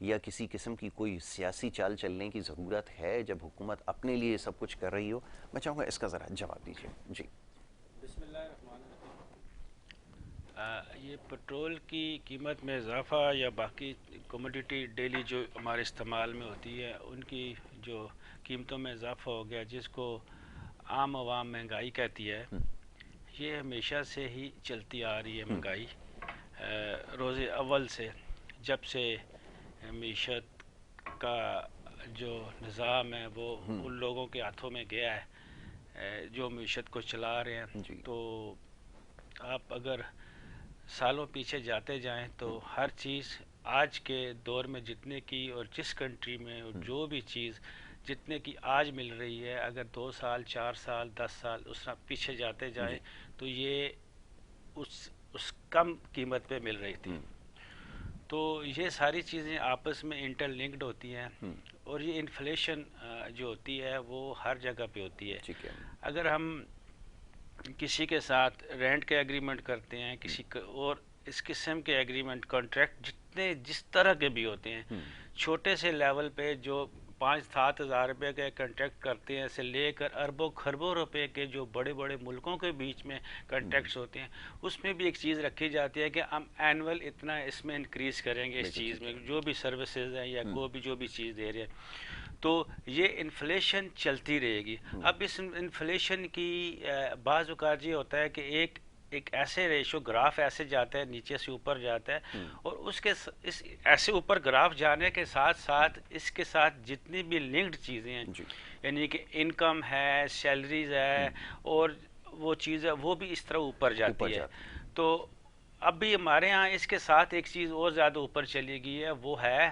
یا کسی قسم کی کوئی سیاسی چال چلنے کی ضرورت ہے جب حکومت اپنے لیے سب کچھ کر رہی ہو؟ میں چاہوں گا اس کا ذرا جواب دیجیے. جی. بسم اللہ الرحمن الرحیم. یہ پٹرول کی قیمت میں اضافہ یا باقی کموڈیٹی ڈیلی جو ہمارے استعمال میں ہوتی ہے ان کی جو قیمتوں میں اضافہ ہو گیا، جس کو عام عوام مہنگائی کہتی ہے، یہ ہمیشہ سے ہی چلتی آ رہی ہے مہنگائی. روز اول سے جب سے معیشت کا جو نظام ہے وہ ان لوگوں کے ہاتھوں میں گیا ہے جو معیشت کو چلا رہے ہیں. جی. تو آپ اگر سالوں پیچھے جاتے جائیں تو ہر چیز آج کے دور میں جتنے کی اور جس کنٹری میں اور جو بھی چیز جتنے کی آج مل رہی ہے، اگر 2 سال 4 سال 10 سال اس طرح پیچھے جاتے جائیں تو یہ اس کم قیمت پہ مل رہی تھی. تو یہ ساری چیزیں آپس میں انٹر لنکڈ ہوتی ہیں، اور یہ انفلیشن جو ہوتی ہے وہ ہر جگہ پہ ہوتی ہے. اگر ہم کسی کے ساتھ رینٹ کے ایگریمنٹ کرتے ہیں، کسی اور اس قسم کے ایگریمنٹ کانٹریکٹ جتنے جس طرح کے بھی ہوتے ہیں، چھوٹے سے لیول پہ جو 5-7 ہزار روپے کے کنٹریکٹ کرتے ہیں سے لے کر اربوں خربوں روپے کے جو بڑے بڑے ملکوں کے بیچ میں کنٹریکٹس ہوتے ہیں، اس میں بھی ایک چیز رکھی جاتی ہے کہ ہم اینول اتنا اس میں انکریز کریں گے اس چیز میں جو بھی سروسز ہیں یا کوئی بھی جو بھی چیز دے رہے ہیں. تو یہ انفلیشن چلتی رہے گی. اب اس انفلیشن کی بعض اوقات یہ ہوتا ہے کہ ایک ایسے ریشو گراف ایسے جاتا ہے، نیچے سے اوپر جاتا ہے، اور اس ایسے اوپر گراف جانے کے ساتھ ساتھ اس کے ساتھ جتنی بھی لنکڈ چیزیں ہیں، یعنی کہ انکم ہے، سیلریز ہے، اور وہ چیز ہے وہ بھی اس طرح اوپر جاتی ہے. تو اب بھی ہمارے ہاں اس کے ساتھ ایک چیز اور زیادہ اوپر چلی گئی ہے، وہ ہے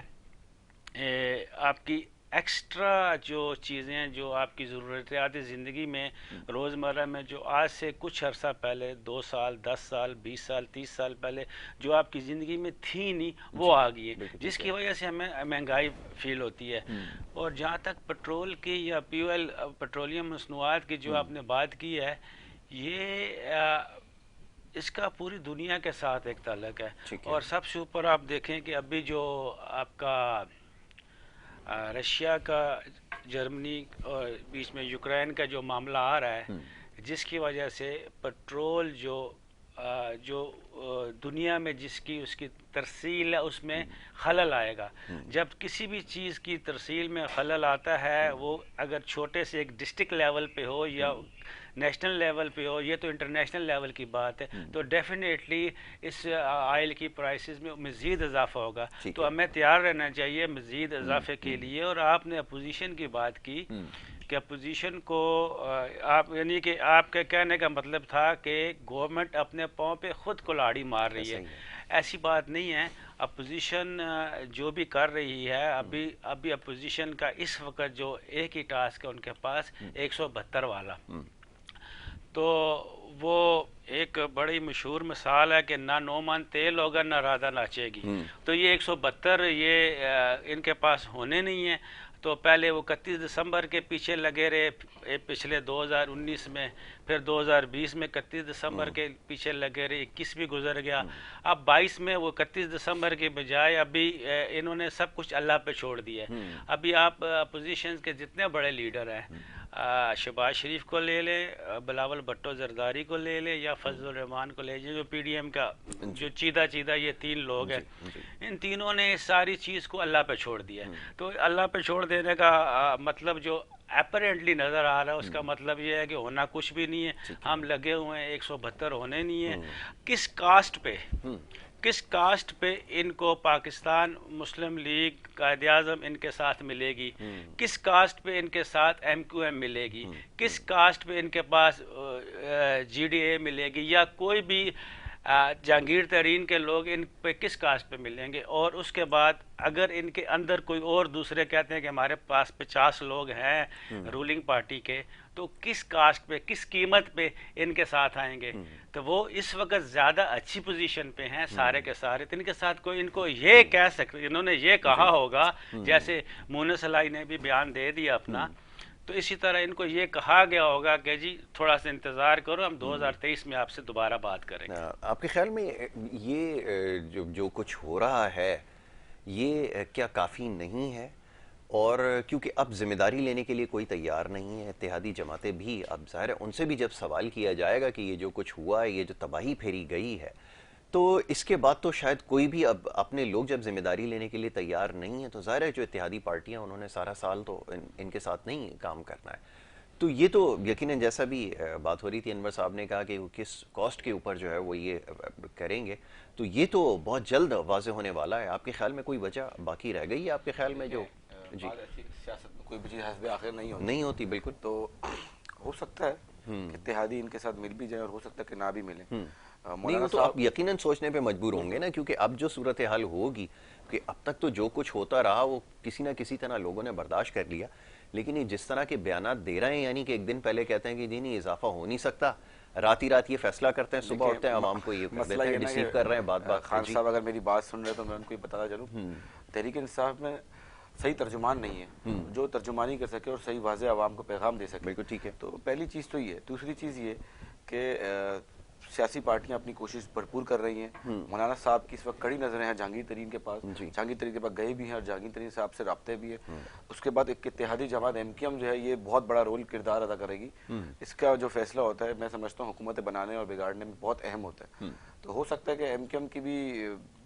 آپ کی ایکسٹرا جو چیزیں ہیں جو آپ کی ضروریات زندگی میں روزمرہ میں جو آج سے کچھ عرصہ پہلے 2 سال 10 سال 20 سال 30 سال پہلے جو آپ کی زندگی میں تھی نہیں وہ آ گئی ہے، جس کی وجہ سے ہمیں مہنگائی فیل ہوتی ہے. اور جہاں تک پٹرول کی یا پیٹرولیم مصنوعات کی جو آپ نے بات کی ہے، یہ اس کا پوری دنیا کے ساتھ ایک تعلق ہے. اور سب سے اوپر آپ دیکھیں کہ ابھی جو آپ کا رشیا کا جرمنی اور بیچ میں یوکرین کا جو معاملہ آ رہا ہے، جس کی وجہ سے پٹرول جو دنیا میں جس کی اس کی ترسیل ہے اس میں خلل آئے گا. جب کسی بھی چیز کی ترسیل میں خلل آتا ہے، وہ اگر چھوٹے سے ایک ڈسٹرکٹ لیول پہ ہو یا نیشنل لیول پہ ہو، یہ تو انٹرنیشنل لیول کی بات ہے، تو ڈیفینیٹلی اس آئل کی پرائسز میں مزید اضافہ ہوگا. تو ہمیں تیار رہنا چاہیے مزید اضافے کے لیے. اور آپ نے اپوزیشن کی بات کی کہ اپوزیشن کو آپ یعنی کہ آپ کے کہنے کا مطلب تھا کہ گورنمنٹ اپنے پاؤں پہ خود کلاڑی مار رہی ہے. ایسی بات نہیں ہے. اپوزیشن جو بھی کر رہی ہے، ابھی اپوزیشن کا اس وقت جو ایک ہی ٹاسک ہے ان کے پاس 172 والا. تو وہ ایک بڑی مشہور مثال ہے کہ نہ 9 من تیل ہوگا نہ رادہ ناچے گی. تو یہ 172 یہ ان کے پاس ہونے نہیں ہیں. تو پہلے وہ 31 دسمبر کے پیچھے لگے رہے پچھلے 2019 میں، پھر 2020 میں 31 دسمبر کے پیچھے لگے رہے، 21 بھی گزر گیا. اب 22 میں وہ 31 دسمبر کے بجائے ابھی انہوں نے سب کچھ اللہ پہ چھوڑ دیا ہے. ابھی آپ اپوزیشن کے جتنے بڑے لیڈر ہیں، شہباز شریف کو لے لیں، بلاول بھٹو زرداری کو لے لیں، یا فضل الرحمان کو لے لیں، جو پی ڈی ایم کا جو چیدہ یہ 3 لوگ ہیں، ان تینوں نے اس ساری چیز کو اللہ پہ چھوڑ دیا ہے. تو اللہ پہ چھوڑ دینے کا مطلب جو اپیرنٹلی نظر آ رہا ہے، اس کا مطلب یہ ہے کہ ہونا کچھ بھی نہیں ہے. ہم لگے ہوئے ہیں، 172 ہونے نہیں ہیں. کس کاسٹ پہ ان کو پاکستان مسلم لیگ قائد اعظم ان کے ساتھ ملے گی؟ کس کاسٹ پہ ان کے ساتھ ایم کیو ایم ملے گی؟ کس کاسٹ پہ ان کے پاس جی ڈی اے ملے گی؟ یا کوئی بھی جہانگیر ترین کے لوگ ان پہ کس کاسٹ پہ ملیں گے؟ اور اس کے بعد اگر ان کے اندر کوئی اور دوسرے کہتے ہیں کہ ہمارے پاس 50 لوگ ہیں رولنگ پارٹی کے، تو کس کاسٹ پہ کس قیمت پہ ان کے ساتھ آئیں گے؟ تو وہ اس وقت زیادہ اچھی پوزیشن پہ ہیں سارے کے سارے. تو ان کے ساتھ کوئی ان کو یہ کہہ سکتے، انہوں نے یہ کہا ہوگا، جیسے مونس علائی نے بھی بیان دے دیا اپنا، تو اسی طرح ان کو یہ کہا گیا ہوگا کہ جی تھوڑا سا انتظار کرو، ہم 2023 میں آپ سے دوبارہ بات کریں گے. آپ کے خیال میں یہ جو کچھ ہو رہا ہے، یہ کیا کافی نہیں ہے؟ اور کیونکہ اب ذمہ داری لینے کے لیے کوئی تیار نہیں ہے، اتحادی جماعتیں بھی، اب ظاہر ہے ان سے بھی جب سوال کیا جائے گا کہ یہ جو کچھ ہوا ہے، یہ جو تباہی پھیری گئی ہے، تو اس کے بعد تو شاید کوئی بھی اب اپنے لوگ جب ذمہ داری لینے کے لیے تیار نہیں ہے، تو ظاہر ہے جو اتحادی پارٹیاں انہوں نے سارا سال تو ان کے ساتھ نہیں کام کرنا ہے. تو یہ تو یقیناً جیسا بھی بات ہو رہی تھی، انور صاحب نے کہا کہ وہ کس کاسٹ کے اوپر جو ہے وہ یہ کریں گے، تو یہ تو بہت جلد واضح ہونے والا ہے. آپ کے خیال میں کوئی وجہ باقی رہ گئی ہے آپ کے خیال میں جو جی بعض ایسی سیاست میں کوئی بھی چیز حسب آخر نہیں ہوتی نہیں ہوتی؟ بالکل. تو ہو سکتا ہے کہ اتحادی ان کے ساتھ مل بھی جائیں اور ہو سکتا ہے کہ نہ بھی ملیں. نہیں، مولانا وہ تو صاحب آپ یقیناً سوچنے پہ مجبور ہوں گے نا، کیونکہ اب جو صورتحال ہوگی کہ اب تک تو جو کچھ ہوتا رہا وہ کسی نہ کسی طرح لوگوں نے برداشت کر لیا، لیکن یہ جس طرح کے بیانات دے رہے ہیں، یعنی کہ ایک دن پہلے کہتے ہیں کہ جی نہیں اضافہ ہو نہیں سکتا، رات ہی رات یہ فیصلہ کرتے ہیں، صبح اٹھتے ہیں عوام کو یہ کر مسئلہ دیتے ہیں، یہ نا ڈیسیو کہ کر رہے ہیں بات بات خان جی. صاحب اگر میری بات سن رہے تو میں ان کو یہ بتانا چلوں، تحریک انصاف میں صحیح ترجمان نہیں ہے جو ترجمانی کر سکے اور صحیح واضح عوام کو پیغام دے سکے. بالکل ٹھیک ہے. تو پہلی چیز تو یہ ہے. دوسری چیز یہ کہ سیاسی پارٹیاں اپنی کوشش بھرپور کر رہی ہیں. مولانا صاحب کی اس وقت کڑی نظریں ہیں جہانگیر ترین کے پاس، جہانگیر ترین کے پاس گئے بھی ہیں اور جہانگیر ترین صاحب سے رابطے بھی ہیں. اس کے بعد ایک اتحادی جماعت MQM جو ہے یہ بہت بڑا رول کردار ادا کرے گی. اس کا جو فیصلہ ہوتا ہے میں سمجھتا ہوں حکومت بنانے اور بگاڑنے میں بہت اہم ہوتا ہے. تو ہو سکتا ہے کہ MQM کی بھی،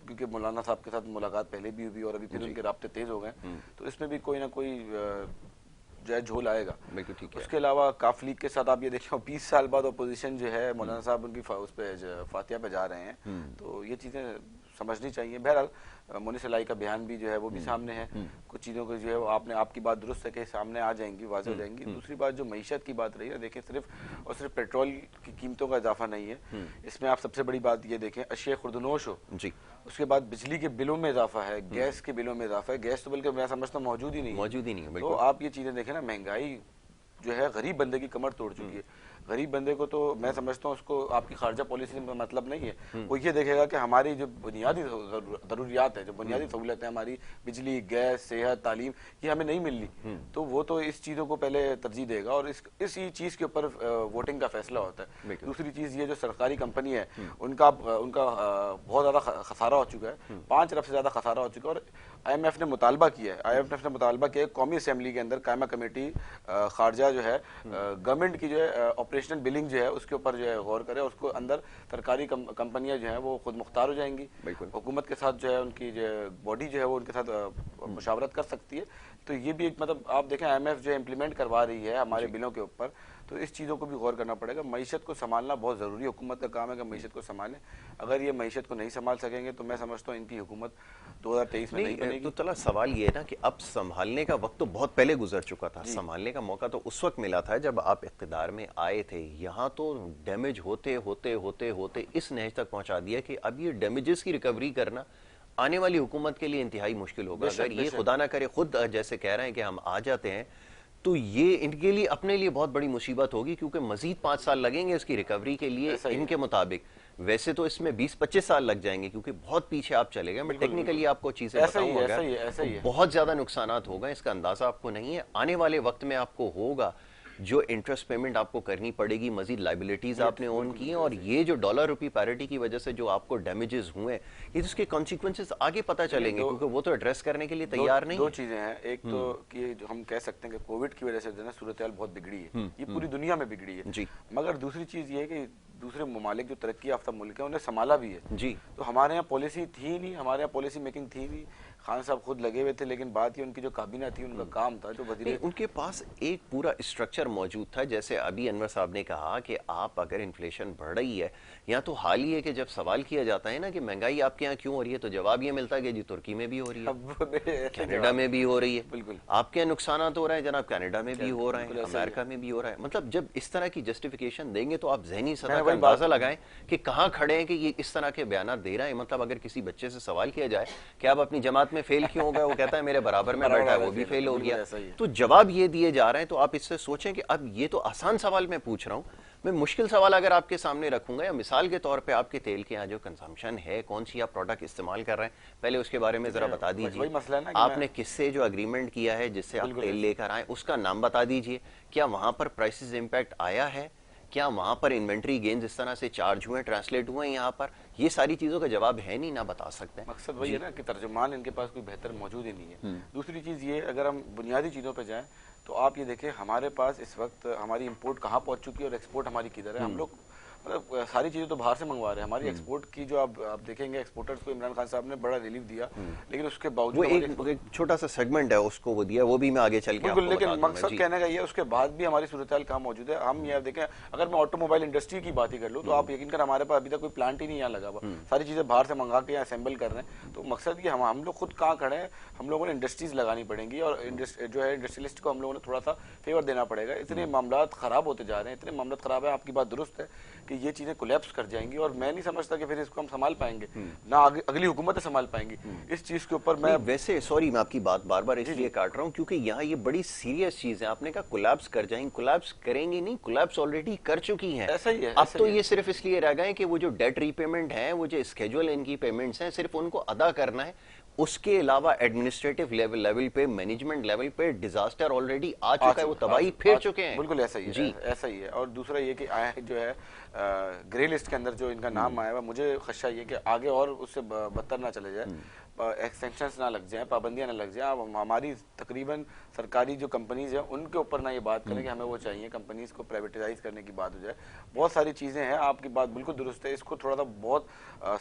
کیونکہ مولانا صاحب کے ساتھ ملاقات پہلے بھی ہوئی اور ابھی پھر ان کے رابطے تیز ہو گئے، تو اس میں بھی کوئی نہ کوئی جو ہے جھول آئے گا. بالکل ٹھیک ہے. اس کے علاوہ کاف لیگ کے ساتھ آپ یہ دیکھیں 20 سال بعد اپوزیشن جو ہے مولانا صاحب ان کی اس پہ فاتحہ پہ جا رہے ہیں، تو یہ چیزیں سمجھنی چاہیے. بہرحال مونی سلائی کا بیان بھی جو ہے وہ بھی سامنے ہے. کچھ چیزوں کو جو ہے آپ کی بات درست ہے کہ سامنے آ جائیں گی، واضح ہو جائیں گی. دوسری بات جو معیشت کی بات رہی ہے، دیکھیں صرف اور صرف پیٹرول کی قیمتوں کا اضافہ نہیں ہے اس میں. آپ سب سے بڑی بات یہ دیکھیں اشیاء خوردنوش ہو، جی اس کے بعد بجلی کے بلوں میں اضافہ ہے، گیس کے بلوں میں اضافہ ہے. گیس تو بلکہ میں سمجھتا ہوں موجود ہی نہیں ہے. تو آپ یہ چیزیں دیکھیں نا، مہنگائی جو ہے غریب بندے کی کمر توڑ چکی ہے. غریب بندے کو تو میں سمجھتا ہوں اس کو آپ کی خارجہ پالیسی میں مطلب نہیں ہے. وہ یہ دیکھے گا کہ ہماری جو بنیادی ضروریات ہیں، جو بنیادی سہولتیں ہماری بجلی، گیس، صحت، تعلیم، یہ ہمیں نہیں مل رہی، تو وہ تو اس چیزوں کو پہلے ترجیح دے گا اور اسی چیز کے اوپر ووٹنگ کا فیصلہ ہوتا ہے. دوسری چیز یہ جو سرکاری کمپنی ہے ان کا بہت زیادہ خسارہ ہو چکا ہے، 5 ارب سے زیادہ خسارہ ہو چکا ہے. اور IMF نے مطالبہ کیا ہے قومی اسمبلی کے اندر قائمہ کمیٹی خارجہ جو ہے گورنمنٹ کی جو ہے آپریشنل بلنگ جو ہے اس کے اوپر جو ہے غور کرے. اس کو اندر سرکاری کمپنیاں جو ہیں وہ خود مختار ہو جائیں گی، حکومت کے ساتھ جو ہے ان کی جو باڈی جو ہے وہ ان کے ساتھ مشاورت کر سکتی ہے. تو یہ بھی ایک مطلب آپ دیکھیں IMF جو امپلیمنٹ کروا رہی ہے ہمارے بلوں کے اوپر، تو اس چیزوں کو بھی غور کرنا پڑے گا. معیشت کو سنبھالنا بہت ضروری ہے، حکومت کا کام ہے کہ معیشت کو سنبھالیں. اگر یہ معیشت کو نہیں سنبھال سکیں گے تو میں سمجھتا ہوں ان کی حکومت 2023 میں نہیں بنے گی. تو چلا سوال یہ ہے نا کہ اب سنبھالنے کا وقت تو بہت پہلے گزر چکا تھا، سنبھالنے کا موقع تو اس وقت ملا تھا جب آپ اقتدار میں آئے تھے. یہاں تو ڈیمیج ہوتے ہوتے ہوتے ہوتے اس نہج تک پہنچا دیا کہ اب یہ ڈیمیجز کی ریکوری کرنا آنے والی حکومت کے لیے انتہائی مشکل ہوگا. اگر یہ خدا نہ کرے خود جیسے کہہ رہے ہیں کہ ہم آ جاتے ہیں، تو یہ ان کے لیے اپنے لیے بہت بڑی مصیبت ہوگی، کیونکہ مزید 5 سال لگیں گے اس کی ریکوری کے لیے ان کے مطابق. ویسے تو اس میں 20-25 سال لگ جائیں گے کیونکہ بہت پیچھے آپ چلے گئے. میں ٹیکنیکلی آپ کو چیزیں بتاؤں گا، بہت زیادہ نقصانات ہوگا، اس کا اندازہ آپ کو نہیں ہے. آنے والے وقت میں آپ کو ہوگا جو انٹرسٹ پیمنٹ آپ کو کرنی پڑے گی، مزید لائبلٹیز آپ نے اون کی ہیں، اور یہ جو ڈالر روپی پیرٹی کی وجہ سے جو آپ کو ڈیمیجز ہوئے، یہ اس کے کانسیکوینسز آگے پتہ چلیں گے، کیونکہ وہ تو ایڈریس کرنے کے لیے تیار نہیں. 2 چیزیں ہیں. ایک تو کہ ہم کہہ سکتے ہیں کہ کووڈ کی وجہ سے جو ہے صورتحال بہت بگڑی ہے، یہ پوری دنیا میں بگڑی ہے. مگر دوسری چیز یہ ہے کہ دوسرے ممالک جو ترقی یافتہ ملک ہیں انہیں سنبھالا بھی ہے. تو ہمارے یہاں پالیسی تھی نہیں، ہمارے یہاں پالیسی میکنگ تھی نہیں. خان صاحب خود لگے ہوئے تھے، لیکن بات یہ ان کی جو کابینہ تھی، ان کا کام تھا جو وزیر، ان کے پاس ایک پورا اسٹرکچر موجود تھا. جیسے ابھی انور صاحب نے کہا کہ آپ اگر انفلیشن بڑھ رہی ہے، یا تو حال ہی ہے کہ جب سوال کیا جاتا ہے نا کہ مہنگائی آپ کے یہاں کیوں ہو رہی ہے، تو جواب یہ ملتا ہے کہ جی ترکی میں بھی ہو رہی ہے، کینیڈا میں بھی ہو رہی ہے. بالکل آپ کے نقصانات ہو رہے ہیں جناب، کینیڈا میں بھی ہو رہے ہیں، امریکہ میں بھی ہو رہا ہے. مطلب جب اس طرح کی جسٹیفیکیشن دیں گے تو آپ ذہنی سطح کا اندازہ لگائیں کہ کہاں کھڑے ہیں کہ یہ اس طرح کے بیانات دے رہے ہیں. مطلب اگر کسی بچے سے سوال کیا جائے کہ آپ اپنی جماعت میں فیل کیوں ہو گئے، وہ کہتا ہے میرے برابر میں بیٹھا ہے وہ بھی فیل ہو گیا. تو جواب یہ دیے جا رہے ہیں. تو آپ اس سے سوچیں کہ اب یہ تو آسان سوال میں پوچھ رہا ہوں، میں مشکل سوال اگر آپ کے سامنے رکھوں گا، یا مثال کے طور پہ آپ کے تیل کے یہاں جو کنزمپشن ہے، کون سی آپ پروڈکٹ استعمال کر رہے ہیں، پہلے اس کے بارے میں ذرا بتا دیجئے. آپ نے کس سے جو اگریمنٹ کیا ہے جس سے آپ تیل لے کر آئیں، اس کا نام بتا دیجئے. کیا وہاں پر پرائسز امپیکٹ آیا ہے؟ کیا وہاں پر انوینٹری گینز اس طرح سے چارج ہوئے، ٹرانسلیٹ ہوئے یہاں پر؟ یہ ساری چیزوں کا جواب ہے نہیں، نہ بتا سکتے ہیں. مقصد وہی ہے نا کہ ترجمان ان کے پاس کوئی بہتر موجود ہی نہیں ہے. دوسری چیز یہ، اگر ہم بنیادی چیزوں پہ جائیں تو آپ یہ دیکھیں ہمارے پاس اس وقت ہماری امپورٹ کہاں پہنچ چکی ہے اور ایکسپورٹ ہماری کدھر ہے. ہم لوگ مطلب ساری چیزیں تو باہر سے منگوا رہے ہیں. ہماری ایکسپورٹ کی جو آپ دیکھیں گے ایکسپورٹرز کو عمران خان صاحب نے بڑا ریلیف دیا، لیکن اس کے باوجود وہ ایک چھوٹا سا سیگمنٹ ہے اس کو وہ دیا، وہ بھی میں آگے چل کے آپ کو بتا دوں گا. لیکن مقصد کہنے کا یہ ہے اس کے بعد بھی ہماری صورتحال کہاں موجود ہے. ہم یہ دیکھیں اگر میں آٹو موبائل انڈسٹری کی بات ہی کر لوں تو آپ یقین کریں ہمارے پاس ابھی تک کوئی پلانٹ ہی نہیں یہاں لگا ہوا، ساری چیزیں باہر سے منگا کے اسمبل کر رہے ہیں. تو مقصد یہ ہم لوگ خود کہاں کھڑے ہیں، ہم لوگوں نے انڈسٹریز لگانی پڑیں گی اور جو ہے انڈسٹریلسٹ کو ہم لوگوں نے تھوڑا سا فیور دینا پڑے گا. اتنے معاملات خراب ہوتے جا رہے ہیں، اتنے معاملات خراب ہیں، آپ کی بات درست ہے کہ یہ چیزیں کولیپس کر جائیں گی اور میں نہیں سمجھتا کہ پھر اس کو ہم سنبھال پائیں گے، نہ اگلی حکومتیں سنبھال پائیں گی. اس چیز کے اوپر میں ویسے سوری میں آپ کی بات بار بار اس لیے کاٹ رہا ہوں کیونکہ یہاں یہ بڑی سیریس چیز ہے. آپ نے کہا کولیپس کر جائیں، کولیپس کریں گی نہیں، کولیپس آلریڈی کر چکی ہیں. ایسا ہی ہے. اب تو یہ صرف اس لیے رہ گئے کہ وہ جو ڈیٹ ری پیمنٹ ہے، وہ جو اسکیجول ان کی پیمنٹس ہیں، صرف ان کو ادا کرنا ہے. اس کے علاوہ ایڈمنسٹریٹو لیول پہ، مینجمنٹ لیول پہ ڈیزاسٹر آلریڈی آ چکا ہے، وہ تباہی پھیر چکے ہیں. بالکل ایسا ہی ہے. ایسا ہی ہے. اور دوسرا یہ کہ جو ہے گرے لسٹ کے اندر جو ان کا نام آیا ہوا، مجھے خدشہ یہ کہ آگے اور اس سے بدتر نہ چلے جائے، ایکسٹینشنز نہ لگ جائیں، پابندیاں نہ لگ جائیں. ہماری تقریباً سرکاری جو کمپنیز ہیں ان کے اوپر نہ یہ بات کریں کہ ہمیں وہ چاہیے، کمپنیز کو پرائیویٹائز کرنے کی بات ہو جائے. بہت ساری چیزیں ہیں، آپ کی بات بالکل درست ہے. اس کو تھوڑا سا بہت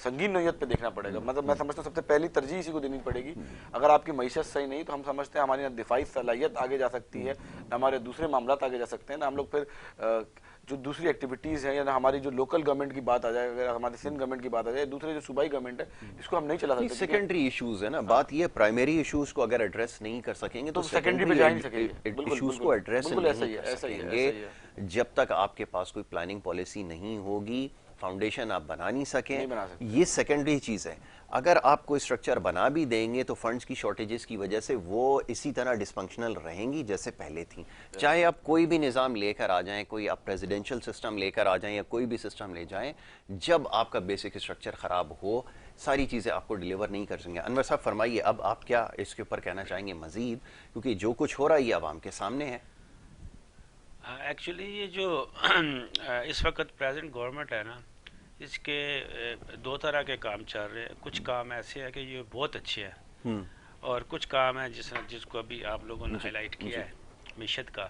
سنگین نوعیت پہ دیکھنا پڑے گا. مطلب میں سمجھتا ہوں سب سے پہلی ترجیح اسی کو دینی پڑے گی. اگر آپ کی معیشت صحیح نہیں تو ہم سمجھتے ہیں ہماری نہ دفاعی صلاحیت آگے جا سکتی ہے، نہ ہمارے دوسرے معاملات آگے جا سکتے ہیں، نہ ہم لوگ پھر جو دوسری ایکٹیویٹیز ہیں یا ہماری جو لوکل گورنمنٹ کی بات آ جائے، اگر ہماری سندھ گورنمنٹ کی بات آ جائے، دوسرے جو صوبائی گورنمنٹ ہے، اس کو ہم نہیں چلا سکتے. سیکنڈری ایشوز ہے نا، بات یہ پرائمری ایشوز کو اگر ایڈریس نہیں کر سکیں گے تو سیکنڈری پہ جا نہیں سکیں گے. ایشوز کو ایڈریس نہیں کر سکیں گے جب تک آپ کے پاس کوئی پلاننگ پالیسی نہیں ہوگی، فاؤنڈیشن آپ بنا نہیں سکیں. یہ سیکنڈری چیز ہے. اگر آپ کوئی اسٹرکچر بنا بھی دیں گے تو فنڈز کی شارٹیجز کی وجہ سے وہ اسی طرح ڈسفنکشنل رہیں گی جیسے پہلے تھیں. چاہے آپ کوئی بھی نظام لے کر آ جائیں، کوئی آپ پریزیڈنشل سسٹم لے کر آ جائیں یا کوئی بھی سسٹم لے جائیں، جب آپ کا بیسک اسٹرکچر خراب ہو ساری چیزیں آپ کو ڈیلیور نہیں کر سکیں گے. انور صاحب فرمائیے اب آپ کیا اس کے اوپر کہنا چاہیں گے مزید، کیونکہ جو کچھ ہو رہا ہے یہ عوام کے سامنے ہے. ایکچولی یہ جو اس وقت پریزنٹ گورنمنٹ ہے نا، اس کے دو طرح کے کام چل رہے ہیں. کچھ کام ایسے ہیں کہ یہ بہت اچھے ہیں اور کچھ کام ہیں جس کو ابھی آپ لوگوں نے ہائی لائٹ کیا ہے معیشت کا.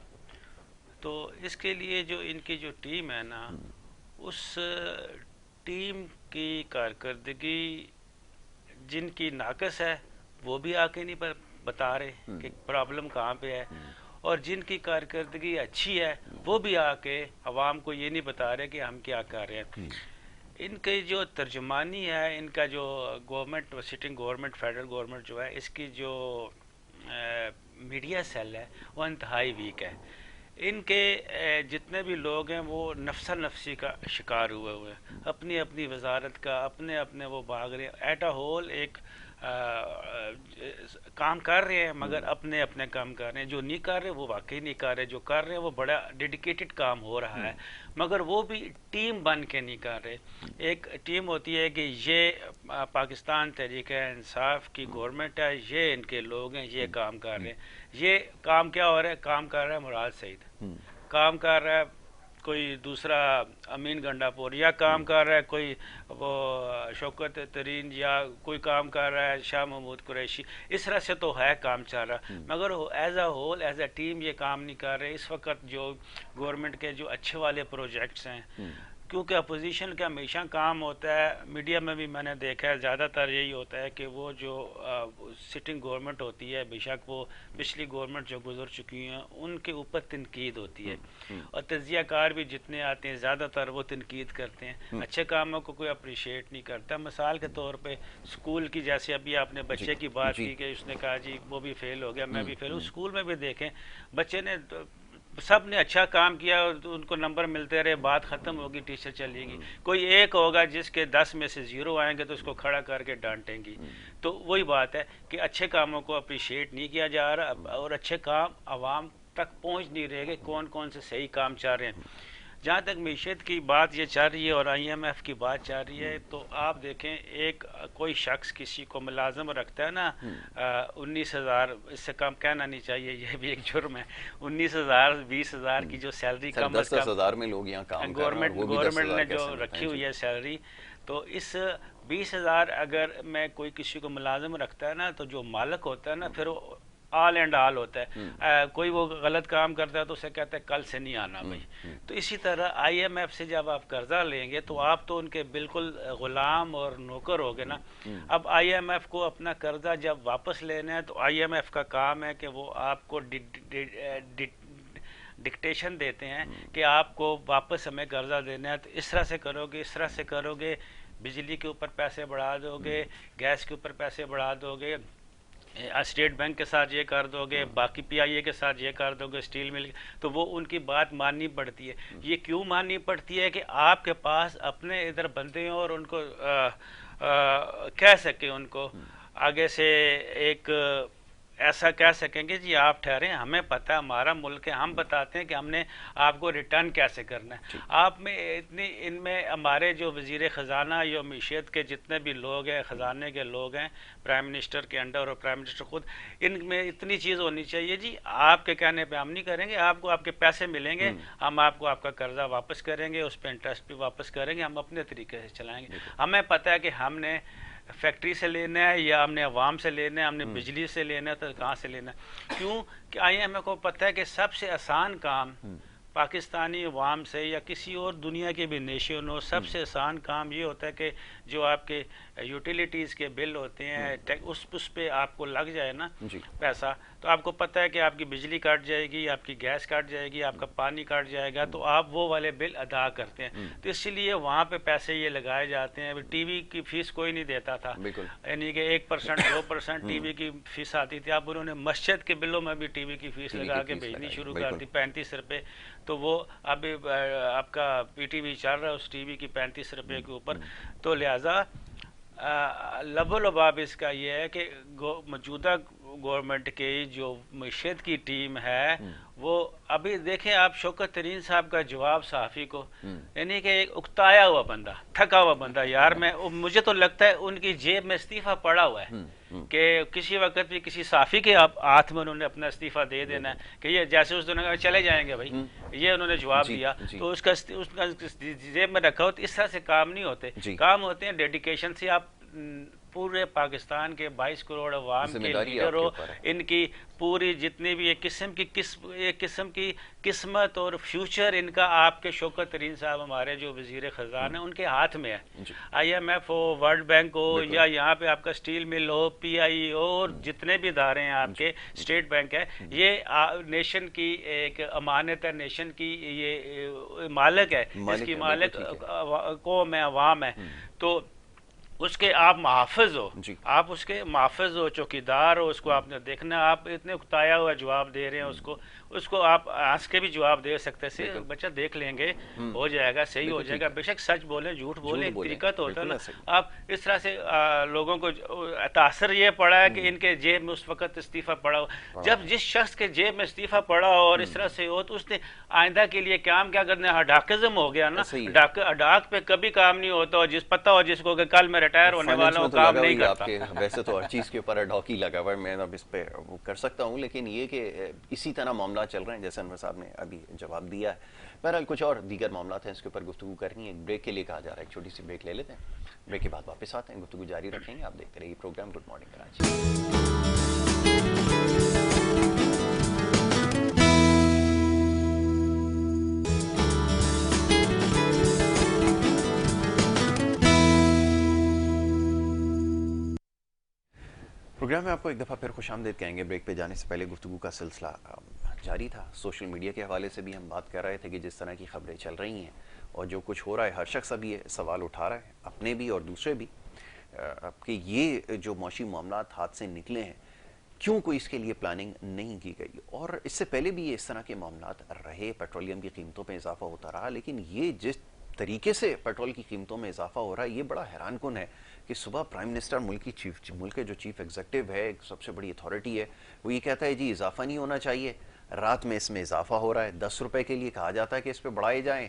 تو اس کے لیے جو ان کی جو ٹیم ہے نا، اس ٹیم کی کارکردگی جن کی ناقص ہے وہ بھی آ کے نہیں بتا رہے کہ پرابلم کہاں پہ ہے، اور جن کی کارکردگی اچھی ہے وہ بھی آ کے عوام کو یہ نہیں بتا رہے کہ ہم کیا کر رہے ہیں. ان کی جو ترجمانی ہے، ان کا جو government sitting government federal government جو ہے، اس کی جو میڈیا سیل ہے وہ انتہائی ویک ہے. ان کے جتنے بھی لوگ ہیں وہ نفسا نفسی کا شکار ہوئے ہوئے ہیں، اپنی اپنی وزارت کا اپنے وہ بھاگ رہے ہیں. ایٹ اے ہول ایک کام کر رہے ہیں مگر اپنے کام کر رہے ہیں. جو نہیں کر رہے وہ واقعی نہیں کر رہے، جو کر رہے ہیں وہ بڑا ڈیڈیکیٹڈ کام ہو رہا ہے، مگر وہ بھی ٹیم بن کے نہیں کر رہے. ایک ٹیم ہوتی ہے کہ یہ پاکستان تحریک انصاف کی گورنمنٹ ہے، یہ ان کے لوگ ہیں، یہ کام کر رہے ہیں. یہ کام کیا ہو رہا ہے؟ کام کر رہا ہے مراد سعید، کام کر رہا ہے کوئی دوسرا امین گنڈا پور، یا کام کر رہا ہے کوئی وہ شوکت ترین، یا کوئی کام کر رہا ہے شاہ محمود قریشی. اس طرح سے تو ہے کام چل رہا، مگر as a whole as a team یہ کام نہیں کر رہے. اس وقت جو گورنمنٹ کے جو اچھے والے پروجیکٹس ہیں، کیونکہ اپوزیشن کا ہمیشہ کام ہوتا ہے، میڈیا میں بھی میں نے دیکھا ہے زیادہ تر یہی ہوتا ہے کہ وہ جو سٹنگ گورنمنٹ ہوتی ہے، بے شک وہ پچھلی گورنمنٹ جو گزر چکی ہیں ان کے اوپر تنقید ہوتی ہے، اور تجزیہ کار بھی جتنے آتے ہیں زیادہ تر وہ تنقید کرتے ہیں، اچھے کاموں کو کوئی اپریشیٹ نہیں کرتا. مثال کے طور پہ اسکول کی، جیسے ابھی آپ نے بچے کی بات کی کہ اس نے کہا جی وہ بھی فیل ہو گیا، میں بھی فیل ہوں. اسکول میں بھی دیکھیں بچے نے سب نے اچھا کام کیا، ان کو نمبر ملتے رہے، بات ختم ہوگی، ٹیچر چلے گی. کوئی ایک ہوگا جس کے 10 میں سے 0 آئیں گے تو اس کو کھڑا کر کے ڈانٹیں گی. تو وہی بات ہے کہ اچھے کاموں کو اپریشیٹ نہیں کیا جا رہا، اور اچھے کام عوام تک پہنچ نہیں رہے گے کون کون سے صحیح کام چاہ رہے ہیں. جہاں تک معیشت کی بات یہ چل رہی ہے اور IMF کی بات چل رہی ہے، تو آپ دیکھیں ایک کوئی شخص کسی کو ملازم رکھتا ہے نا 19,000، اس سے کم کہنا نہیں چاہیے، یہ بھی ایک جرم ہے، 19,000 20,000 کی جو سیلری کم از کم 10,000 میں لوگ یہاں کام کر رہے ہیں، گورنمنٹ نے جو رکھی ہوئی ہے سیلری، تو اس 20,000 اگر میں کوئی کسی کو ملازم رکھتا ہے نا، تو جو مالک ہوتا ہے نا پھر وہ آل اینڈ آل ہوتا ہے، کوئی وہ غلط کام کرتا ہے تو اسے کہتا ہے کل سے نہیں آنا بھائی۔ تو اسی طرح IMF سے جب آپ قرضہ لیں گے تو آپ تو ان کے بالکل غلام اور نوکر ہو گے نا۔ اب IMF کو اپنا قرضہ جب واپس لینا ہے تو IMF کا کام ہے کہ وہ آپ کو ڈکٹیشن دیتے ہیں کہ آپ کو واپس ہمیں قرضہ دینا ہے، تو اس طرح سے کرو گے، اس طرح سے کرو گے، بجلی کے اوپر پیسے بڑھا دو گے، گیس کے اوپر پیسے بڑھا دو گے، اسٹیٹ بینک کے ساتھ یہ کر دو گے، باقی PIA کے ساتھ یہ کر دو گے، اسٹیل مل، تو وہ ان کی بات ماننی پڑتی ہے۔ یہ کیوں ماننی پڑتی ہے کہ آپ کے پاس اپنے ادھر بندے ہوں اور ان کو کہہ سکیں، ان کو آگے سے ایک ایسا کہہ سکیں گے جی آپ ٹھہریں، ہمیں پتہ ہے ہمارا ملک ہے، ہم بتاتے ہیں کہ ہم نے آپ کو ریٹرن کیسے کرنا ہے۔ آپ میں اتنی، ان میں ہمارے جو وزیر خزانہ یا معیشت کے جتنے بھی لوگ ہیں، خزانے کے لوگ ہیں، پرائم منسٹر کے انڈر اور پرائم منسٹر خود، ان میں اتنی چیز ہونی چاہیے جی آپ کے کہنے پہ ہم نہیں کریں گے، آپ کو آپ کے پیسے ملیں گے، ہم آپ کو آپ کا قرضہ واپس کریں گے، اس پہ انٹرسٹ بھی واپس کریں گے، ہم اپنے طریقے سے چلائیں گے۔ ہمیں پتہ ہے کہ ہم نے فیکٹری سے لینا ہے یا ہم نے عوام سے لینا ہے، ہم نے بجلی سے لینا ہے، تو کہاں سے لینا ہے؟ کیوں کہ IMF کو پتہ ہے کہ سب سے آسان کام پاکستانی عوام سے یا کسی اور دنیا کے بھی نیشن ہو، سب سے آسان کام یہ ہوتا ہے کہ جو آپ کے یوٹیلیٹیز کے بل ہوتے ہیں اس پہ آپ کو لگ جائے نا پیسہ، تو آپ کو پتہ ہے کہ آپ کی بجلی کٹ جائے گی، آپ کی گیس کٹ جائے گی، آپ کا پانی کٹ جائے گا، تو آپ وہ والے بل ادا کرتے ہیں، تو اسی لیے وہاں پہ پیسے یہ لگائے جاتے ہیں۔ ٹی وی کی فیس کوئی نہیں دیتا تھا، یعنی کہ 1% 2% ٹی وی کی فیس آتی تھی، اب انہوں نے مسجد کے بلوں میں بھی ٹی وی کی فیس لگا کے بھیجنی شروع کر دی 35 روپے، تو وہ اب آپ کا PTV چل رہا ہے اس ٹی وی کی 35 روپے کے اوپر، تو لہٰذا لب و لباب اس کا یہ ہے کہ موجودہ گورنمنٹ کی جو معیشت کی ٹیم ہے وہ ابھی دیکھیں آپ شوکت ترین صاحب کا جواب صحافی کو، یعنی کہ ایک اکتایا ہوا بندہ، تھکا ہوا بندہ، یار مجھے تو لگتا ہے ان کی جیب میں استعفیٰ پڑا ہوا ہے کہ کسی وقت بھی کسی صحافی کے ہاتھ میں انہوں نے اپنا استعفیٰ دے دینا ہے کہ یہ جیسے اس دن چلے جائیں گے بھائی، یہ انہوں نے جواب دیا تو اس کا جیب میں رکھا ہو، تو اس طرح سے کام نہیں ہوتے، کام ہوتے ہیں ڈیڈیکیشن سے۔ آپ پورے پاکستان کے 22 کروڑ عوام کے لیڈر ہو، ان کی پوری جتنی بھی ایک قسم کی قسمت اور فیوچر ان کا آپ کے شوکت ترین صاحب ہمارے جو وزیر خزانہ ہیں ان کے ہاتھ میں ہے۔ IMF ہو، ورلڈ بینک ہو، یا یہاں پہ آپ کا اسٹیل مل ہو، PIA ہو، اور جتنے بھی ادارے ہیں آپ کے، اسٹیٹ بینک ہے، یہ نیشن کی ایک امانت ہے، نیشن کی یہ مالک ہے، اس کی مالک قوم ہے، عوام ہے، تو اس کے آپ محافظ ہو، آپ اس کے محافظ ہو، چوکیدار ہو، اس کو آپ نے دیکھنا۔ آپ اتنے اکتایا ہوا جواب دے رہے ہیں اس کو آپ ہنس کے بھی جواب دے سکتے سے بچہ دیکھ لیں گے، ہو جائے گا، صحیح ہو جائے گا، بے شک سچ بولیں جھوٹ بولیں، ایک طریقہ تو ہوتا ہے نا۔ آپ اس طرح سے لوگوں کو تاثر یہ پڑا ہے کہ ان کے جیب میں اس وقت استعفیٰ پڑا ہو، جب جس شخص کے جیب میں استعفیٰ پڑا ہو اور اس طرح سے ہو تو اس نے آئندہ کے لیے کام کیا کرنا ہے؟ ہڈاکزم ہو گیا نا، ہڈاک پہ کبھی کام نہیں ہوتا، اور جس پتہ ہو جس کو کہ کل میں ریٹائر ہونے والا ہوں، کام نہیں کرتا۔ ویسے تو ہر چیز کے اوپر ہڈاک ہی لگا ہوا ہے، میں اب اس پہ وہ کر سکتا ہوں، لیکن یہ کہ اسی طرح معاملات چل رہے ہیں جیسے انور صاحب نے ابھی جواب دیا ہے۔ بہرحال کچھ اور دیگر معاملات ہیں اس کے اوپر گفتگو کرنی ہے، ایک بریک کے لیے کہا جا رہا ہے، ایک چھوٹی سی بریک لے لیتے ہیں، بریک کے بعد واپس آتے ہیں، گفتگو جاری رکھیں گے۔ آپ دیکھتے رہیے program good morning Karachi. Program میں آپ کو ایک دفعہ پھر خوش آمدید کہیں گے۔ بریک پہ جانے سے پہلے گفتگو کا سلسلہ جاری تھا، سوشل میڈیا کے حوالے سے بھی ہم بات کر رہے تھے کہ جس طرح کی خبریں چل رہی ہیں اور جو کچھ ہو رہا ہے، ہر شخص ابھی یہ سوال اٹھا رہا ہے، اپنے بھی اور دوسرے بھی، کہ یہ جو معاشی معاملات ہاتھ سے نکلے ہیں، کیوں کوئی اس کے لیے پلاننگ نہیں کی گئی؟ اور اس سے پہلے بھی یہ اس طرح کے معاملات رہے، پیٹرولیم کی قیمتوں پہ اضافہ ہوتا رہا، لیکن یہ جس طریقے سے پیٹرول کی قیمتوں میں اضافہ ہو رہا ہے یہ بڑا حیران کن ہے کہ صبح پرائم منسٹر ملک کے جو چیف ایگزیکٹو ہے، سب سے بڑی اتھارٹی ہے، وہ یہ کہتا ہے جی اضافہ نہیں ہونا چاہیے، رات میں اس میں اضافہ ہو رہا ہے، 10 روپے کے لیے کہا جاتا ہے کہ اس پہ بڑھائے جائیں،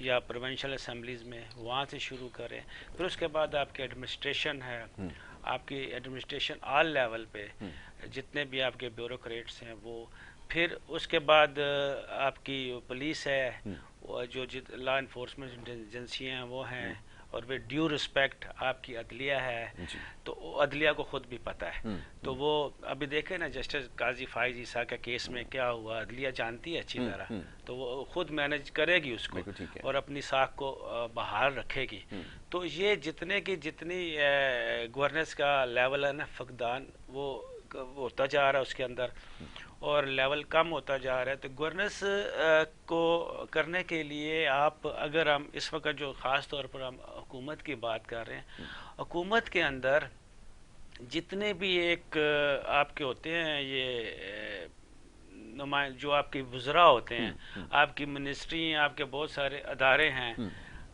یا پروونشل اسمبلیز میں وہاں سے شروع کریں. پھر اس کے بعد آپ کی ایڈمنسٹریشن ہے, آپ کی ایڈمنسٹریشن آل لیول پہ جتنے بھی آپ کے بیوروکریٹس ہیں وہ, پھر اس کے بعد آپ کی پولیس ہے, جو لا انفورسمنٹ ایجنسی ہیں وہ ہیں, اور وہ ڈیو رسپیکٹ آپ کی عدلیہ ہے. تو عدلیہ کو خود بھی پتہ ہے. تو وہ ابھی دیکھیں نا جسٹس قاضی فائز عیسیٰ کا کیس میں کیا ہوا, عدلیہ جانتی ہے اچھی طرح, تو وہ خود مینج کرے گی اس کو اور اپنی ساکھ کو بحال رکھے گی. تو یہ جتنی گورننس کا لیول ہے نا فقدان, وہ ہوتا جا رہا ہے اس کے اندر, اور لیول کم ہوتا جا رہا ہے. تو گورننس کو کرنے کے لیے آپ اگر ہم اس وقت جو خاص طور پر ہم حکومت کی بات کر رہے ہیں, حکومت کے اندر جتنے بھی ایک آپ کے ہوتے ہیں یہ جو آپ کے وزراء ہوتے ہیں, آپ کی منسٹری ہیں, آپ کے بہت سارے ادارے ہیں,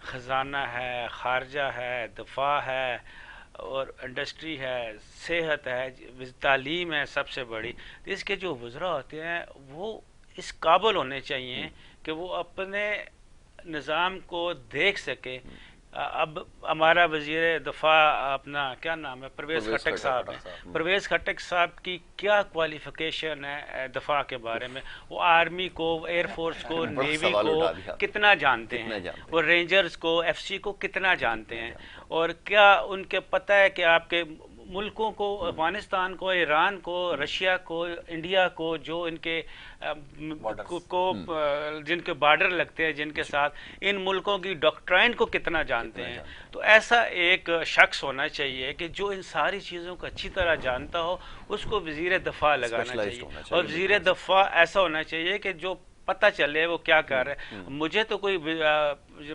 خزانہ ہے, خارجہ ہے, دفاع ہے, اور انڈسٹری ہے, صحت ہے, تعلیم ہے سب سے بڑی. تو اس کے جو وزراء ہوتے ہیں وہ اس قابل ہونے چاہیے کہ وہ اپنے نظام کو دیکھ سکے. اب ہمارا وزیر دفاع اپنا کیا نام ہے, پرویز خٹک صاحب ہیں. پرویز خٹک صاحب کی کیا کوالیفیکیشن ہے دفاع کے بارے میں, وہ آرمی کو, ایئر فورس کو, نیوی کو کتنا جانتے ہیں, اور رینجرز کو, ایف سی کو کتنا جانتے ہیں, اور کیا ان کے پتہ ہے کہ آپ کے ملکوں کو, افغانستان کو, ایران کو, رشیا کو, انڈیا کو, جو ان کے جن کے بارڈر لگتے ہیں, جن کے ساتھ, ان ملکوں کی ڈاکٹرائن کو کتنا جانتے ہیں. تو ایسا ایک شخص ہونا چاہیے کہ جو ان ساری چیزوں کو اچھی طرح جانتا ہو, اس کو وزیر دفاع لگانا چاہیے. اور وزیر دفاع ایسا ہونا چاہیے کہ جو پتہ چلے وہ کیا کر رہے ہیں. مجھے تو کوئی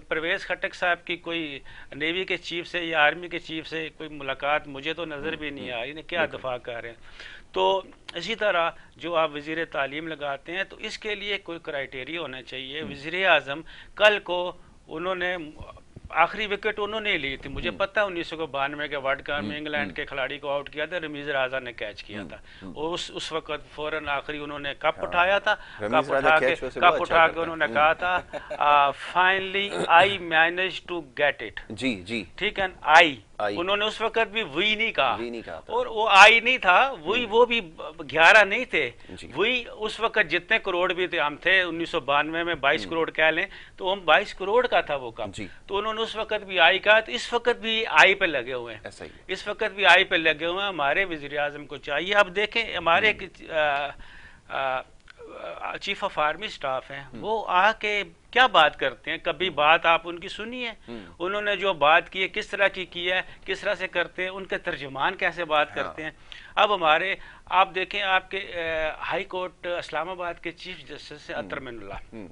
پرویز خٹک صاحب کی کوئی نیوی کے چیف سے یا آرمی کے چیف سے کوئی ملاقات مجھے تو نظر بھی نہیں آئی, انہیں کیا دفاع کر رہے ہیں. تو اسی طرح جو آپ وزیر تعلیم لگاتے ہیں, تو اس کے لیے کوئی کرائیٹیریا ہونا چاہیے. وزیر اعظم کل کو انہوں نے آخری وکٹ انہوں نے لی تھی, مجھے پتہ 1992 کے ورلڈ کپ میں انگلینڈ کے کھلاڑی کو آؤٹ کیا تھا, رمیز رازا نے کیچ کیا تھا, اور اس وقت فوراً آخری انہوں نے کپ اٹھایا تھا. کپ اٹھا کے انہوں نے کہا تھا finally I manage to get it. جی ٹھیک ہے, آئی انہوں نے اس وقت بھی وہی نہیں کہا, اور وہ آئی نہیں تھا, وہی وہ بھی 11 نہیں تھے, وہی اس وقت جتنے کروڑ بھی تھے, ہم تھے 1992 میں 22 کروڑ کہہ لیں, تو ہم 22 کروڑ کا تھا وہ کپ. تو انہوں نے اس وقت بھی آئی کہا, تو اس وقت بھی آئی پہ لگے ہوئے ہیں, اس وقت بھی آئی پہ لگے ہوئے ہیں. ہمارے وزیر اعظم کو چاہیے, اب دیکھیں ہمارے چیف آف آرمی سٹاف ہیں, وہ آ کے کیا بات کرتے ہیں, کبھی بات آپ ان کی سنی ہے, انہوں نے جو بات کی ہے کس طرح کی ہے, کس طرح سے کرتے ہیں, ان کے ترجمان کیسے بات کرتے ہیں. اب ہمارے آپ دیکھیں آپ کے ہائی کورٹ اسلام آباد کے چیف جسٹس سے اطہر من اللہ,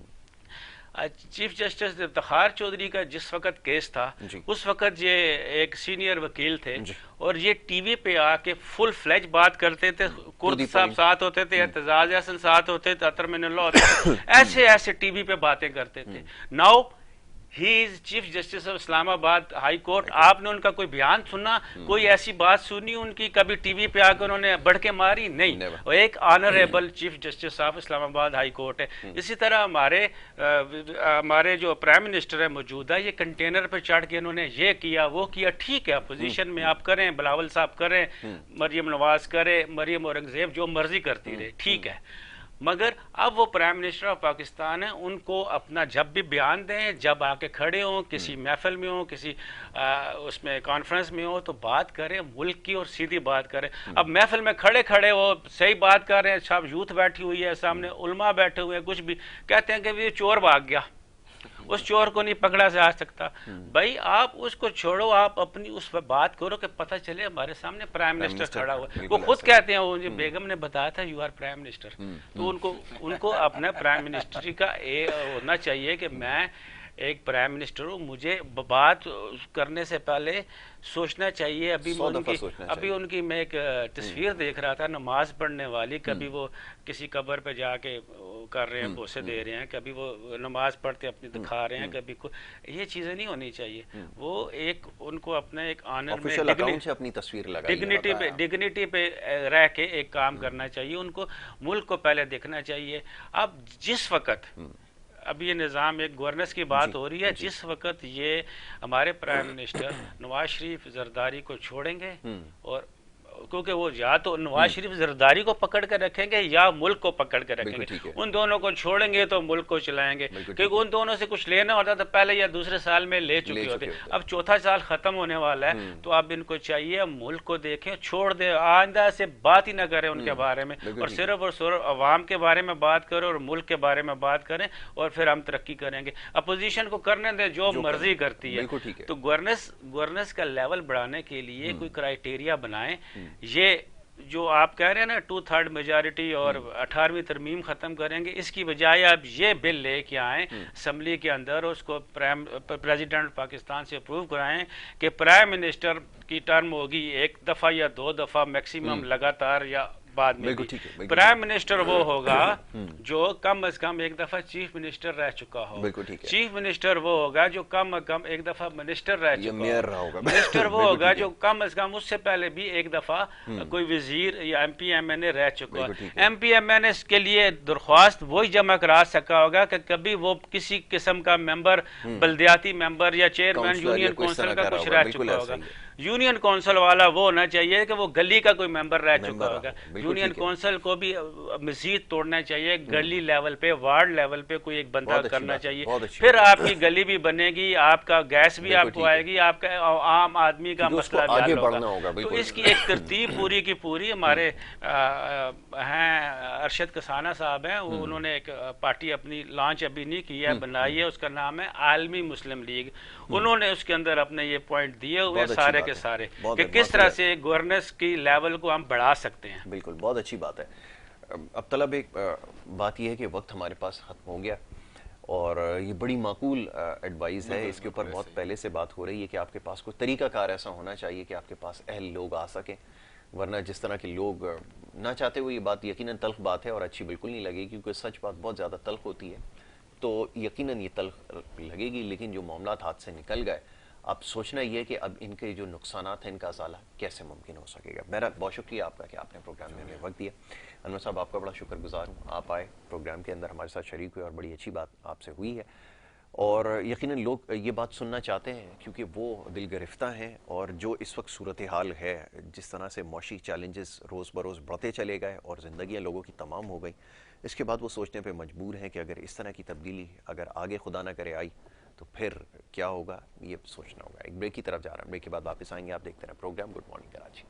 چیف جسٹس افتخار چودھری کا جس وقت کیس تھا, اس وقت یہ ایک سینئر وکیل تھے, اور یہ ٹی وی پہ آ کے فل فلیج بات کرتے تھے. کرد صاحب ساتھ ہوتے تھے, اعتزاز احسن ساتھ ہوتے تھے, اطہر من اللہ ہوتے تھے, ایسے ٹی وی پہ باتیں کرتے تھے. Now he is chief justice of Islamabad high court. آپ نے ان کا کوئی بیان سنا, کوئی ایسی بات سنی ان کی, کبھی ٹی وی پہ آ کے انہوں نے بڑھ کے ماری؟ نہیں. اور ایک honourable chief justice of Islamabad high court ہے. اسی طرح ہمارے جو پرائم منسٹر ہے موجودہ, یہ کنٹینر پہ چڑھ کے انہوں نے یہ کیا وہ کیا. ٹھیک ہے, اپوزیشن میں آپ کریں, بلاول صاحب کریں, مریم نواز کرے, مریم اورنگزیب جو مرضی کرتی رہے, ٹھیک ہے, مگر اب وہ پرائم منسٹر آف پاکستان ہیں, ان کو اپنا جب بھی بیان دیں, جب آ کے کھڑے ہوں کسی محفل میں ہوں, کسی اس میں کانفرنس میں ہوں, تو بات کریں ملک کی اور سیدھی بات کریں. اب محفل میں کھڑے وہ صحیح بات کر رہے ہیں, سب یوتھ بیٹھی ہوئی ہے سامنے, علماء بیٹھے ہوئے ہیں, کچھ بھی کہتے ہیں کہ یہ چور بھاگ گیا, اس چور کو نہیں پکڑا جا سکتا. بھائی آپ اس کو چھوڑو, آپ اپنی اس پہ بات کرو کہ پتہ چلے ہمارے سامنے پرائم منسٹر کھڑا ہوا. وہ خود کہتے ہیں, وہ بیگم نے بتایا تھا یو آر پرائم منسٹر. تو ان کو اپنا پرائم منسٹری کا ہونا چاہیے کہ میں ایک پرائم منسٹر ہوں, مجھے بات کرنے سے پہلے سوچنا چاہیے. ابھی ان کی میں ایک تصویر دیکھ رہا تھا, نماز پڑھنے والی, کبھی وہ کسی قبر پہ جا کے کر رہے ہیں, بوسے دے رہے ہیں, کبھی وہ نماز پڑھتے اپنی دکھا رہے ہیں, کبھی یہ چیزیں نہیں ہونی چاہیے. وہ ایک ان کو اپنا ایک آنر میں اپنی تصویر ڈگنیٹی پہ رہ کے ایک کام کرنا چاہیے. ان کو ملک کو پہلے دیکھنا چاہیے. اب جس وقت اب یہ نظام ایک گورننس کی بات ہو رہی ہے، جس وقت یہ ہمارے پرائم منسٹر نواز شریف زرداری کو چھوڑیں گے، اور کیونکہ وہ یا تو نواز شریف زرداری کو پکڑ کر رکھیں گے یا ملک کو پکڑ کر رکھیں گے، ان دونوں کو چھوڑیں گے تو ملک کو چلائیں گے، کیونکہ ان دونوں سے کچھ لینا ہوتا تو پہلے یا دوسرے سال میں لے چکے ہوتے، اب چوتھا سال ختم ہونے والا ہے، تو اب ان کو چاہیے ملک کو دیکھیں، چھوڑ دیں، آئندہ سے بات ہی نہ کریں ان کے بارے میں، اور صرف عوام کے بارے میں بات کریں اور ملک کے بارے میں بات کریں، اور پھر ہم ترقی کریں گے۔ اپوزیشن کو کرنے دیں جو مرضی کرتی ہے، تو گورننس کا لیول بڑھانے کے لیے کوئی کرائیٹیریا بنائیں۔ یہ جو آپ کہہ رہے ہیں نا 2/3 میجارٹی اور 18ویں ترمیم ختم کریں گے، اس کی بجائے آپ یہ بل لے کے آئیں اسمبلی کے اندر، اس کو پریزیڈنٹ پاکستان سے اپروو کرائیں کہ پرائم منسٹر کی ٹرم ہوگی 1 دفعہ یا 2 دفعہ میکسیمم لگاتار، یا بعد میں بھی پرائم منسٹر وہ ہوگا جو کم از کم 1 دفعہ چیف منسٹر رہ چکا ہو، چیف منسٹر وہ ہوگا جو کم از کم 1 دفعہ منسٹر رہ چکا ہو، منسٹر وہ ہوگا جو کم از کم اس سے پہلے بھی 1 دفعہ کوئی وزیر یا ایم پی ایم این اے رہ چکا ہو۔ ایم پی ایم این اے کے لیے درخواست وہی جمع کرا سکا ہوگا کہ کبھی وہ کسی قسم کا ممبر، بلدیاتی ممبر یا چیئرمین یونین کونسل کا کچھ رہ چکا ہوگا۔ یونین کونسل والا وہ ہونا چاہیے کہ وہ گلی کا کوئی ممبر رہ چکا ہوگا۔ یونین کونسل کو بھی مزید توڑنا چاہیے، گلی لیول پہ، وارڈ لیول پہ کوئی ایک بندہ کرنا چاہیے، پھر آپ کی گلی بھی بنے گی، آپ کا گیس بھی آپ کو آئے گی، آپ کا عام آدمی کا مسئلہ بھی حل ہوگا۔ تو اس کی ایک ترتیب پوری کی پوری ہمارے ہیں ارشد کسانہ صاحب ہیں، انہوں نے ایک پارٹی اپنی لانچ ابھی نہیں کی ہے، بنائی ہے، اس کا نام ہے عالمی مسلم لیگ، انہوں نے اس کے اندر اپنے یہ پوائنٹ دیے ہوئے سارے کے سارے کہ کس طرح سے گورننس کی لیول کو ہم بڑھا سکتے ہیں۔ بالکل، بہت اچھی بات ہے۔ اب طلب ایک بات یہ ہے کہ وقت ہمارے پاس ختم ہو گیا، اور یہ بڑی معقول ایڈوائز ہے، اس کے اوپر بہت پہلے سے بات ہو رہی ہے کہ آپ کے پاس کوئی طریقہ کار ایسا ہونا چاہیے کہ آپ کے پاس اہل لوگ آ سکیں، ورنہ جس طرح کے لوگ نہ چاہتے ہوئے یہ بات یقیناً تلخ بات ہے اور اچھی بالکل نہیں لگے گی، کیونکہ سچ بات بہت زیادہ تلخ ہوتی ہے، تو یقیناً یہ تلخ لگے گی، لیکن جو معاملات ہاتھ سے نکل گئے، اب سوچنا یہ ہے کہ اب ان کے جو نقصانات ہیں ان کا ازالہ کیسے ممکن ہو سکے گا۔ میرا بہت شکریہ آپ کا کہ آپ نے پروگرام میں ہمیں وقت دیا۔ انور صاحب، آپ کا بڑا شکر گزار ہوں، آپ آئے پروگرام کے اندر ہمارے ساتھ شریک ہوئے اور بڑی اچھی بات آپ سے ہوئی ہے، اور یقیناً لوگ یہ بات سننا چاہتے ہیں کیونکہ وہ دل گرفتہ ہیں، اور جو اس وقت صورتحال ہے، جس طرح سے معاشی چیلنجز روز بروز بڑھتے چلے گئے اور زندگیاں لوگوں کی تمام ہو گئی، اس کے بعد وہ سوچنے پہ مجبور ہیں کہ اگر اس طرح کی تبدیلی اگر آگے خدا نہ کرے آئی تو پھر کیا ہوگا، یہ سوچنا ہوگا۔ ایک بریک کی طرف جا رہا ہے، بریک کے بعد واپس آئیں گے، آپ دیکھتے رہیں پروگرام گڈ مارننگ کراچی۔